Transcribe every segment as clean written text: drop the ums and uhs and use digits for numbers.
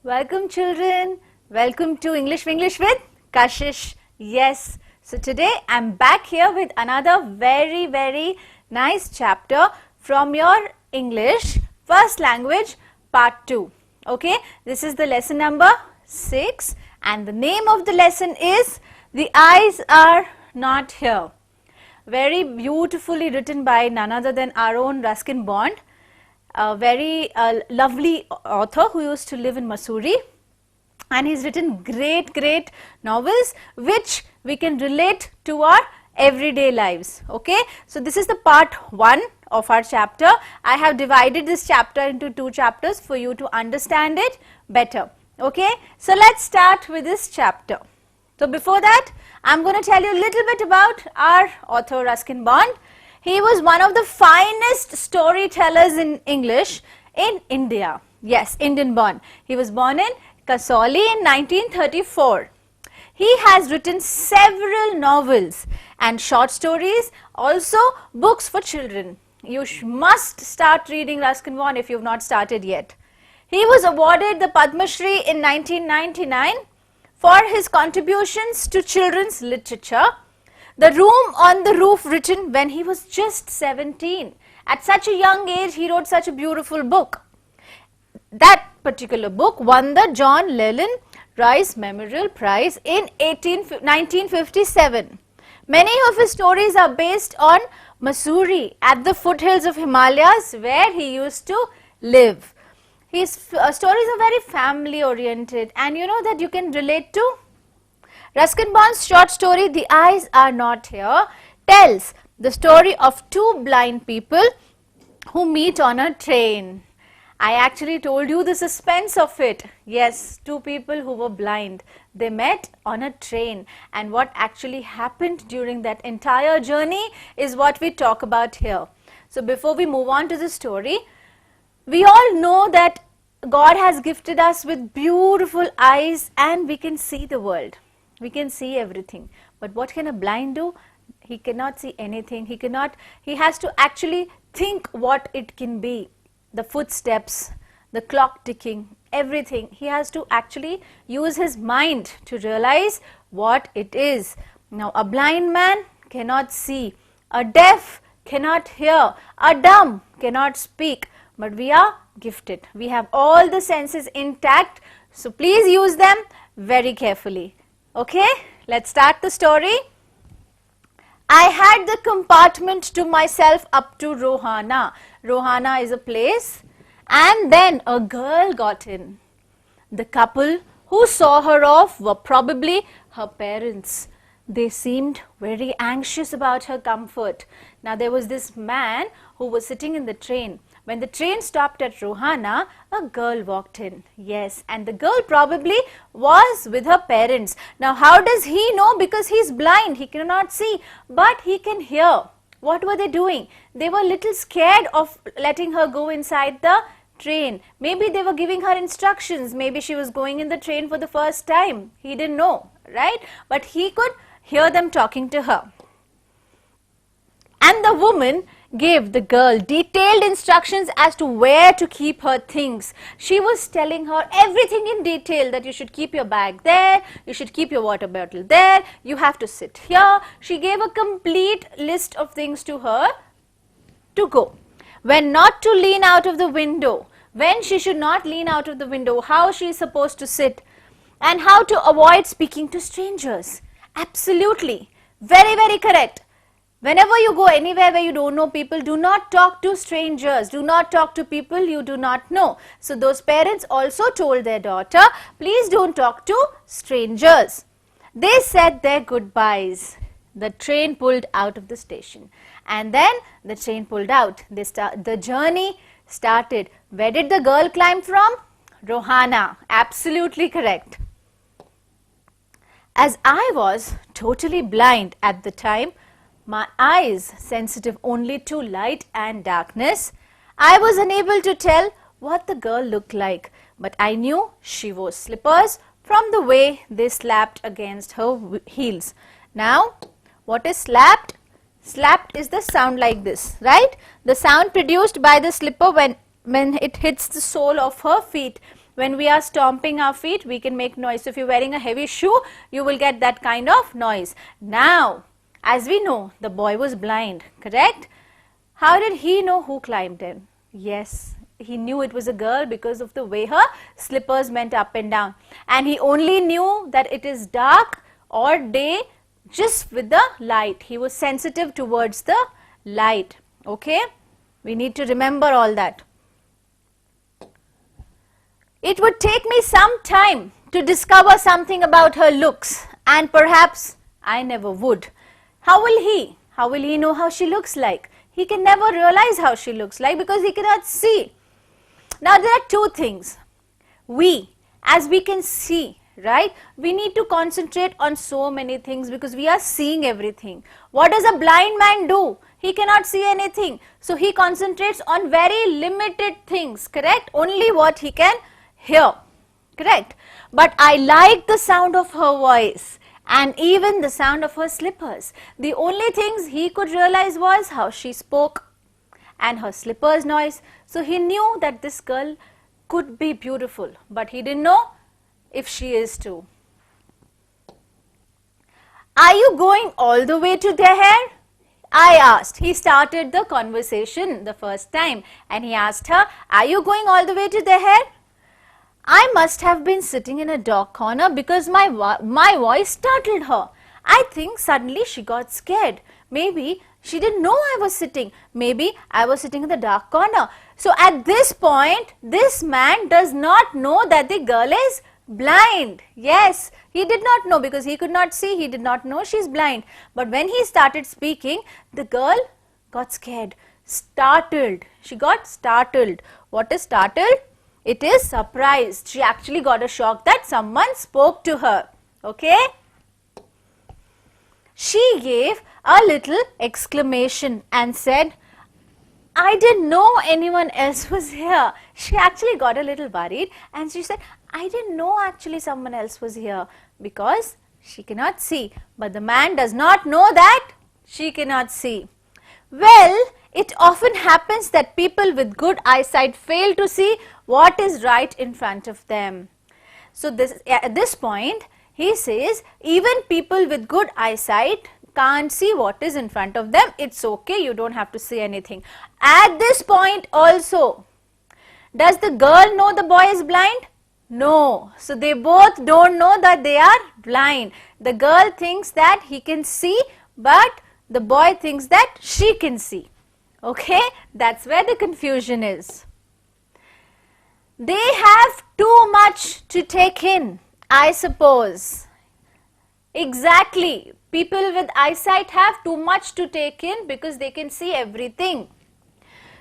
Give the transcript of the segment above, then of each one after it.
Welcome children, welcome to English with Kashish. Yes, so today I'm back here with another very nice chapter from your English first language part 2. Okay, this is the lesson number 6 and the name of the lesson is The Eyes Are Not Here. Very beautifully written by none other than our own Ruskin Bond. A very lovely author who used to live in Missouri, and he's written great novels which we can relate to our everyday lives. Okay, so this is the part 1 of our chapter. I have divided this chapter into 2 chapters for you to understand it better. Okay, so let's start with this chapter. So before that, I'm going to tell you a little bit about our author Ruskin Bond. He was one of the finest storytellers in English in India. Yes, Indian born. He was born in Kasauli in 1934. He has written several novels and short stories, also books for children. You must start reading Ruskin Bond if you have not started yet. He was awarded the Padma Shri in 1999 for his contributions to children's literature. The Room on the Roof, written when he was just 17. At such a young age, he wrote such a beautiful book. That particular book won the John Llewellyn Rice Memorial Prize in 1957. Many of his stories are based on Missouri, at the foothills of Himalayas, where he used to live. His stories are very family oriented, and you know that you can relate to. Ruskin Bond's short story, The Eyes Are Not Here, tells the story of 2 blind people who meet on a train. I actually told you the suspense of it. Yes, 2 people who were blind. They met on a train, and what actually happened during that entire journey is what we talk about here. So before we move on to the story, we all know that God has gifted us with beautiful eyes and we can see the world. We can see everything, but what can a blind do? He cannot see anything. He has to actually think what it can be. The footsteps, the clock ticking, everything. He has to actually use his mind to realize what it is. Now, a blind man cannot see, a deaf cannot hear, a dumb cannot speak, but we are gifted. We have all the senses intact, so please use them very carefully. Okay, let's start the story. I had the compartment to myself up to Rohana. Rohana is a place, and then a girl got in. The couple who saw her off were probably her parents. They seemed very anxious about her comfort. Now there was this man who was sitting in the train. When the train stopped at Rohana, a girl walked in. Yes, and the girl probably was with her parents. Now how does he know? Because he's blind, he cannot see, but he can hear. What were they doing? They were little scared of letting her go inside the train. Maybe they were giving her instructions. Maybe she was going in the train for the first time. He didn't know, right? But he could hear them talking to her. And the woman gave the girl detailed instructions as to where to keep her things. She was telling her everything in detail, that you should keep your bag there, you should keep your water bottle there, you have to sit here. She gave a complete list of things to her to go. When not to lean out of the window, when she should not lean out of the window, how she is supposed to sit, and how to avoid speaking to strangers. Absolutely, very correct. Whenever you go anywhere where you don't know people, do not talk to strangers, do not talk to people you do not know. So those parents also told their daughter, please don't talk to strangers. They said their goodbyes. The train pulled out of the station, and then the train pulled out. The journey started. Where did the girl climb from? Rohana. Absolutely correct. As I was totally blind at the time, my eyes sensitive only to light and darkness, I was unable to tell what the girl looked like, but I knew she wore slippers from the way they slapped against her heels. Now, what is slapped? Slapped is the sound like this, right? The sound produced by the slipper when it hits the sole of her feet. When we are stomping our feet, we can make noise. So if you're wearing a heavy shoe, you will get that kind of noise. Now, as we know, the boy was blind, correct? How did he know who climbed in? Yes, he knew it was a girl because of the way her slippers went up and down. And he only knew that it is dark or day just with the light. He was sensitive towards the light. Okay? We need to remember all that. It would take me some time to discover something about her looks, and perhaps I never would. How will he? How will he know how she looks like? He can never realize how she looks like because he cannot see. Now there are two things. As we can see, right? We need to concentrate on so many things because we are seeing everything. What does a blind man do? He cannot see anything. So he concentrates on very limited things, correct? Only what he can hear, correct? But I like the sound of her voice and even the sound of her slippers. The only things he could realize was how she spoke and her slippers noise. So he knew that this girl could be beautiful, but he didn't know if she is too. Are you going all the way to Deher? I asked. He started the conversation the first time and he asked her, are you going all the way to Deher? I must have been sitting in a dark corner because my voice startled her. I think suddenly she got scared. Maybe she didn't know I was sitting. Maybe I was sitting in the dark corner. So at this point, this man does not know that the girl is blind. Yes, he did not know because he could not see. He did not know she's blind. But when he started speaking, the girl got scared, startled. She got startled. What is startled? It is surprised. She actually got a shock that someone spoke to her. Okay? She gave a little exclamation and said, I didn't know anyone else was here. She actually got a little worried and she said, I didn't know actually someone else was here because she cannot see. But the man does not know that she cannot see. Well, it often happens that people with good eyesight fail to see what is right in front of them. So at this point, he says, even people with good eyesight can't see what is in front of them. It's okay, you don't have to see anything. At this point also, does the girl know the boy is blind? No. So they both don't know that they are blind. The girl thinks that he can see, but the boy thinks that she can see. Okay, that's where the confusion is. They have too much to take in, I suppose. Exactly. People with eyesight have too much to take in because they can see everything.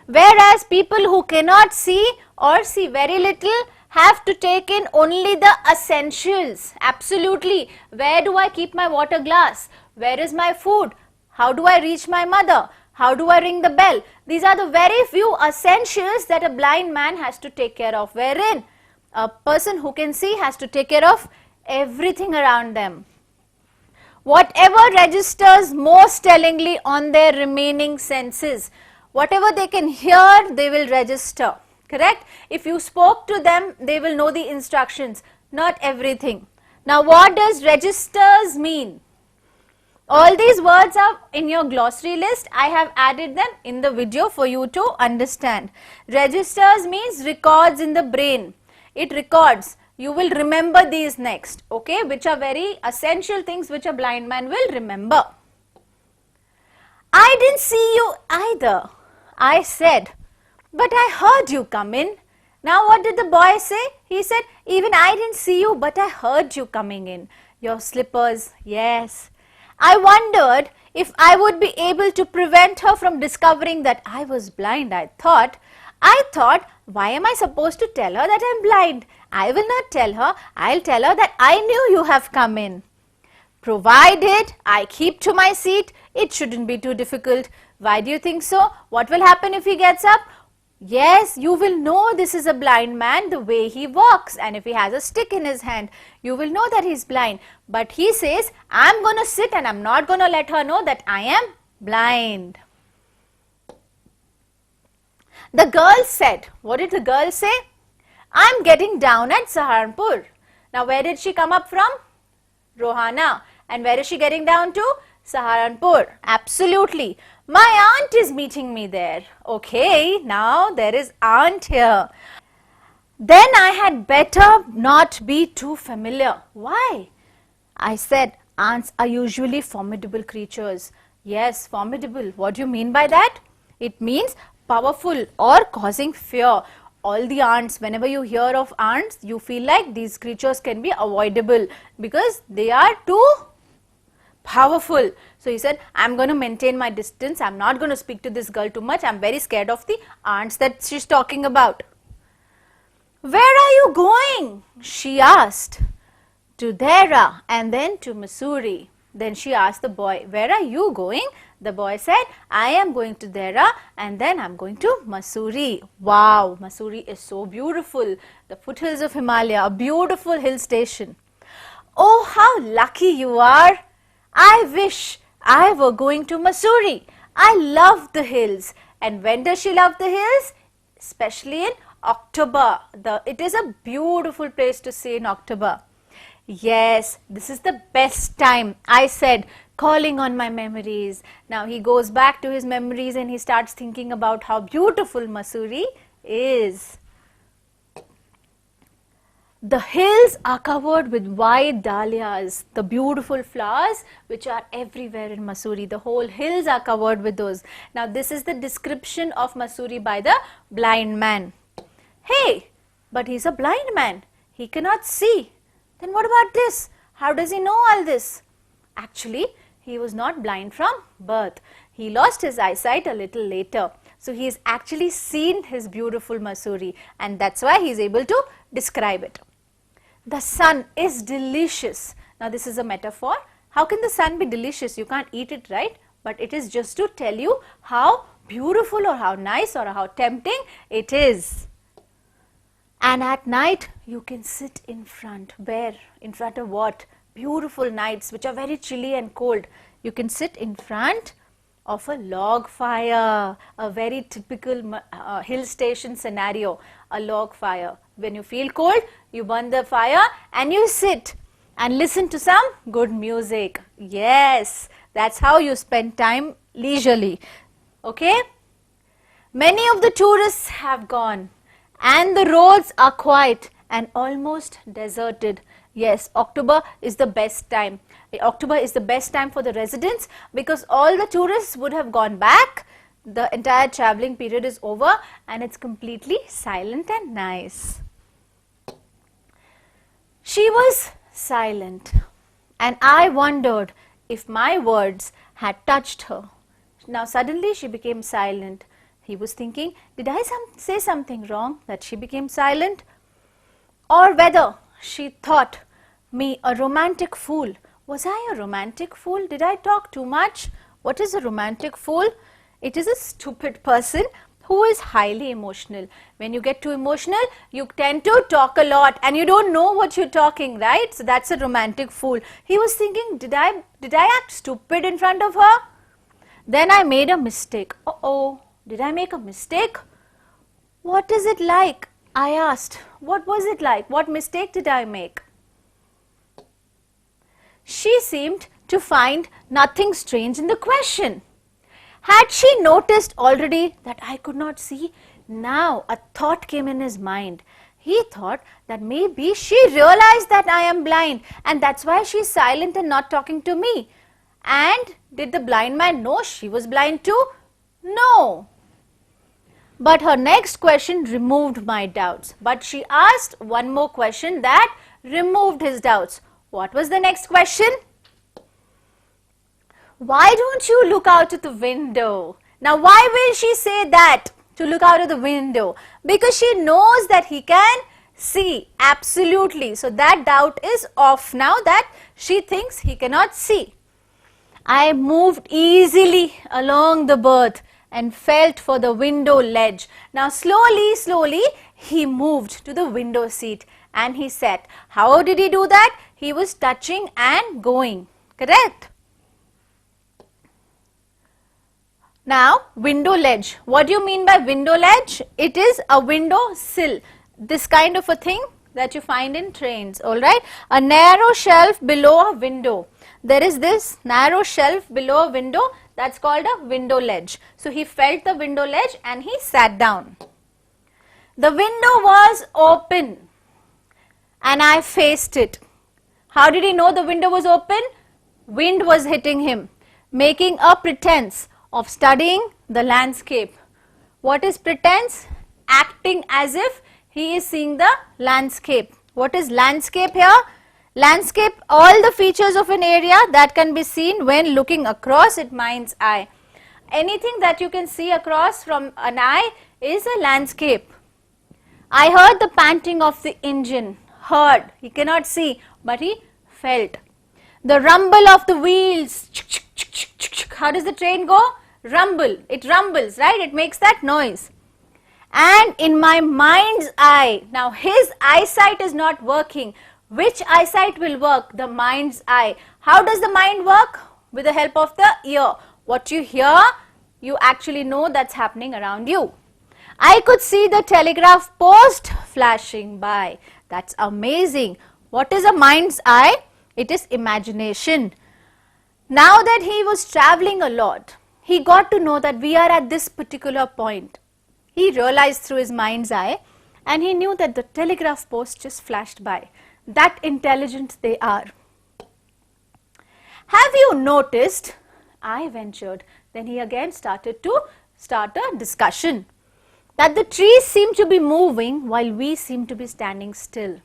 Whereas people who cannot see or see very little have to take in only the essentials. Absolutely. Where do I keep my water glass? Where is my food? How do I reach my mother? How do I ring the bell? These are the very few essentials that a blind man has to take care of, wherein a person who can see has to take care of everything around them. Whatever registers most tellingly on their remaining senses, whatever they can hear, they will register, correct? If you spoke to them, they will know the instructions, not everything. Now, what does registers mean? All these words are in your glossary list. I have added them in the video for you to understand. Registers means records in the brain. It records. You will remember these next, okay, which are very essential things which a blind man will remember. I didn't see you either, I said, but I heard you come in. Now what did the boy say? He said, even I didn't see you, but I heard you coming in. Your slippers, yes. I wondered if I would be able to prevent her from discovering that I was blind. I thought, why am I supposed to tell her that I'm blind? I will not tell her. I'll tell her that I knew you have come in. Provided I keep to my seat, it shouldn't be too difficult. Why do you think so? What will happen if he gets up? Yes, you will know this is a blind man the way he walks, and if he has a stick in his hand, you will know that he's blind. But he says, I'm going to sit and I'm not going to let her know that I am blind. The girl said, what did the girl say? I'm getting down at Saharanpur. Now where did she come up from? Rohana. And where is she getting down to? Saharanpur. Absolutely. My aunt is meeting me there. Okay, now there is aunt here. Then I had better not be too familiar. Why? I said aunts are usually formidable creatures. Yes, formidable. What do you mean by that? It means powerful or causing fear. All the aunts, whenever you hear of aunts, you feel like these creatures can be avoidable because they are too powerful. So he said, I'm going to maintain my distance. I'm not going to speak to this girl too much. I'm very scared of the aunts that she's talking about. Where are you going? She asked. To Dehra and then to Mussoorie. Then she asked the boy, where are you going? The boy said, I am going to Dehra and then I'm going to Mussoorie. Wow, Mussoorie is so beautiful. The foothills of Himalaya, a beautiful hill station. Oh, how lucky you are. I wish I were going to Mussoorie. I love the hills. And when does she love the hills? Especially in October. It is a beautiful place to see in October. Yes, this is the best time, I said, calling on my memories. Now he goes back to his memories and he starts thinking about how beautiful Mussoorie is. The hills are covered with white dahlias, the beautiful flowers which are everywhere in Mussoorie. The whole hills are covered with those. Now this is the description of Mussoorie by the blind man. Hey, but he's a blind man. He cannot see. Then what about this? How does he know all this? Actually, he was not blind from birth. He lost his eyesight a little later. So he has actually seen his beautiful Mussoorie and that's why he is able to describe it. The sun is delicious. Now this is a metaphor. How can the sun be delicious? You can't eat it, right? But it is just to tell you how beautiful or how nice or how tempting it is. And at night, you can sit in front. Where? In front of what? Beautiful nights which are very chilly and cold. You can sit in front of a log fire. A very typical hill station scenario. A log fire. When you feel cold, you burn the fire and you sit and listen to some good music. Yes, that's how you spend time leisurely. Okay? Many of the tourists have gone. And the roads are quiet and almost deserted. Yes, October is the best time. October is the best time for the residents because all the tourists would have gone back. The entire travelling period is over and it's completely silent and nice. She was silent and I wondered if my words had touched her. Now suddenly she became silent. He was thinking, did I say something wrong that she became silent? Or whether she thought me a romantic fool. Was I a romantic fool? Did I talk too much? What is a romantic fool? It is a stupid person who is highly emotional. When you get too emotional, you tend to talk a lot and you don't know what you're talking, right? So that's a romantic fool. He was thinking, did I act stupid in front of her? Then I made a mistake. Uh-oh. Did I make a mistake? What is it like? I asked. What was it like? What mistake did I make? She seemed to find nothing strange in the question. Had she noticed already that I could not see? Now a thought came in his mind. He thought that maybe she realized that I am blind and that's why she is silent and not talking to me. And did the blind man know she was blind too? No. But her next question removed my doubts. But she asked one more question that removed his doubts. What was the next question? Why don't you look out of the window? Now why will she say that? To look out of the window? Because she knows that he can see. Absolutely. So that doubt is off now that she thinks he cannot see. I moved easily along the berth and felt for the window ledge. Now slowly he moved to the window seat and he sat. How did he do that? He was touching and going. Correct? Now window ledge. What do you mean by window ledge? It is a window sill. this kind of a thing that you find in trains, all right? A narrow shelf below a window. There is this narrow shelf below a window, that's called a window ledge. So he felt the window ledge and he sat down. The window was open and I faced it. How did he know the window was open? Wind was hitting him, making a pretense of studying the landscape. What is pretense? Acting as if he is seeing the landscape. What is landscape here? Landscape, all the features of an area that can be seen when looking across its mind's eye. Anything that you can see across from an eye is a landscape. I heard the panting of the engine. Heard, he cannot see, but he felt. The rumble of the wheels. How does the train go? Rumble. It rumbles, right? It makes that noise. And in my mind's eye, now his eyesight is not working. Which eyesight will work? The mind's eye. How does the mind work? With the help of the ear. What you hear, you actually know that's happening around you. I could see the telegraph post flashing by. That's amazing. What is a mind's eye? It is imagination. Now that he was traveling a lot, he got to know that we are at this particular point. He realized through his mind's eye and he knew that the telegraph post just flashed by. That intelligent they are. Have you noticed? I ventured. Then he again started to start a discussion. That the trees seem to be moving while we seem to be standing still.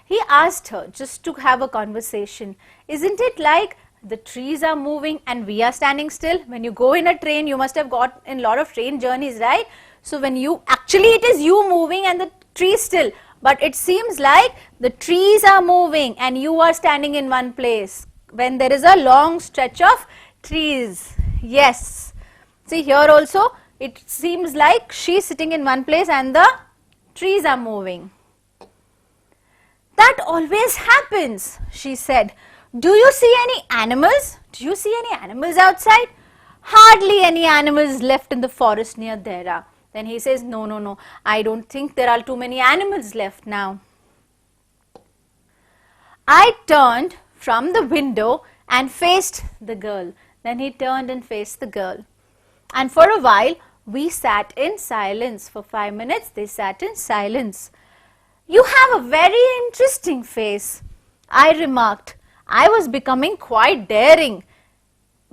He asked her just to have a conversation. Isn't it like the trees are moving and we are standing still? When you go in a train, you must have got in a lot of train journeys, right? So when you, actually it is you moving and the trees still. But it seems like the trees are moving and you are standing in one place. When there is a long stretch of trees. Yes. See here also. It seems like she is sitting in one place and the trees are moving. That always happens, she said. Do you see any animals? Do you see any animals outside? Hardly any animals left in the forest near Dehra. Then he says, no, I don't think there are too many animals left now. I turned from the window and faced the girl. Then he turned and faced the girl. And for a while, we sat in silence. For 5 minutes, they sat in silence. You have a very interesting face, I remarked. I was becoming quite daring.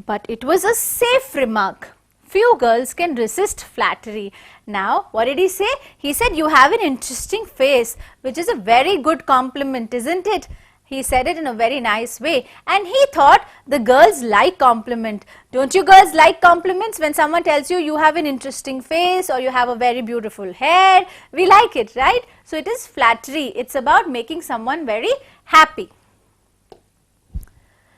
But it was a safe remark. Few girls can resist flattery. Now, what did he say? He said, you have an interesting face, which is a very good compliment, isn't it? He said it in a very nice way and he thought the girls like compliment. Don't you girls like compliments when someone tells you you have an interesting face or you have a very beautiful hair? We like it, right? So it is flattery. It's about making someone very happy.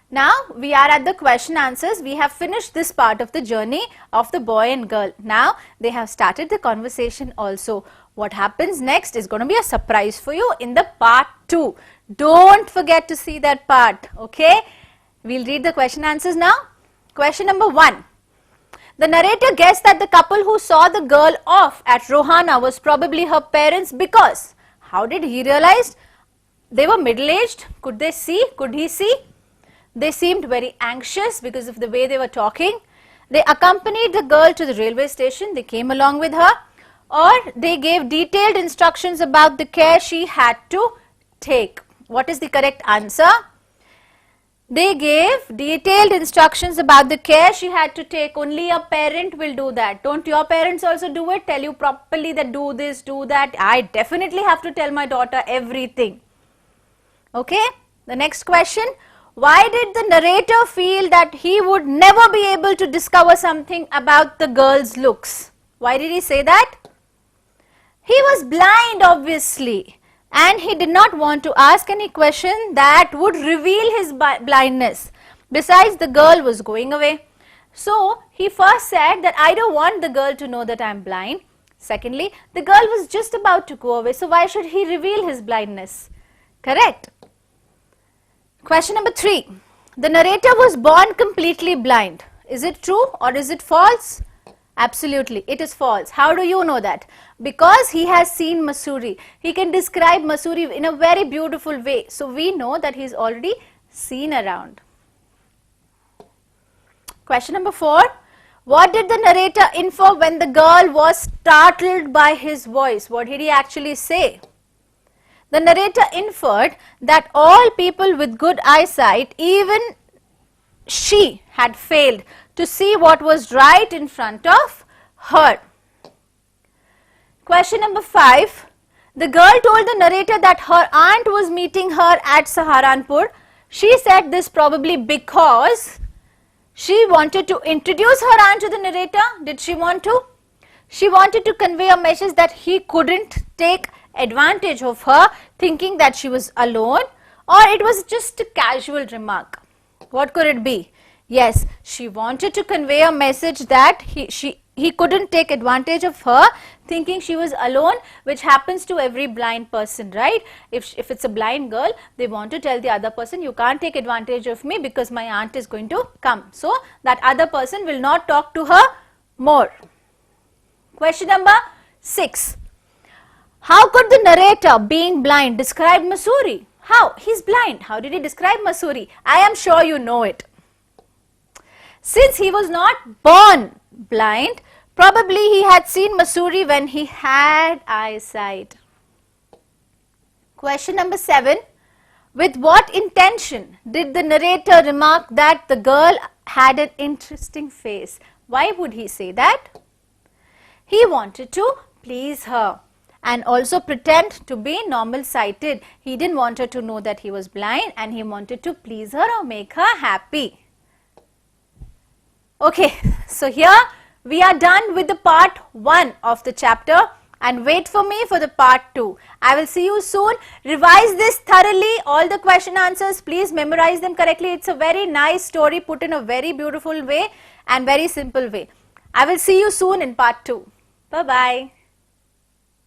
Now we are at the question answers. We have finished this part of the journey of the boy and girl. Now they have started the conversation also. What happens next is going to be a surprise for you in the part 2. Don't forget to see that part, okay? We'll read the question answers now. Question number 1. The narrator guessed that the couple who saw the girl off at Rohana was probably her parents because, how did he realize? They were middle-aged. Could they see? Could he see? They seemed very anxious because of the way they were talking. They accompanied the girl to the railway station. They came along with her. Or they gave detailed instructions about the care she had to take. What is the correct answer? They gave detailed instructions about the care she had to take. Only a parent will do that. Don't your parents also do it? Tell you properly that do this, do that. I definitely have to tell my daughter everything. Okay? The next question. Why did the narrator feel that he would never be able to discover something about the girl's looks? Why did he say that? He was blind, obviously, and he did not want to ask any question that would reveal his blindness. Besides, the girl was going away. So, he first said that I don't want the girl to know that I am blind. Secondly, the girl was just about to go away, so why should he reveal his blindness? Correct. Question number 3. The narrator was born completely blind. Is it true or is it false? Absolutely, it is false. How do you know that? Because he has seen Mussoorie. He can describe Mussoorie in a very beautiful way. So we know that he's already seen around. Question number 4. What did the narrator infer when the girl was startled by his voice? What did he actually say? The narrator inferred that all people with good eyesight, even she, had failed to see what was right in front of her. Question number 5. The girl told the narrator that her aunt was meeting her at Saharanpur. She said this probably because she wanted to introduce her aunt to the narrator. Did she want to? She wanted to convey a message that he couldn't take advantage of her, thinking that she was alone, or it was just a casual remark. What could it be? Yes, she wanted to convey a message that he couldn't take advantage of her, thinking she was alone, which happens to every blind person, right? If it's a blind girl, they want to tell the other person, you can't take advantage of me because my aunt is going to come. So that other person will not talk to her more. Question number 6. How could the narrator, being blind, describe Mussoorie? How? He's blind. How did he describe Mussoorie? I am sure you know it. Since he was not born blind, probably he had seen Mussoorie when he had eyesight. Question number 7. With what intention did the narrator remark that the girl had an interesting face? Why would he say that? He wanted to please her and also pretend to be normal sighted. He didn't want her to know that he was blind, and he wanted to please her or make her happy. Okay, so here we are done with the part 1 of the chapter, and wait for me for the part 2. I will see you soon. Revise this thoroughly, all the question answers, please memorize them correctly. It's a very nice story put in a very beautiful way and very simple way. I will see you soon in part 2. Bye-bye.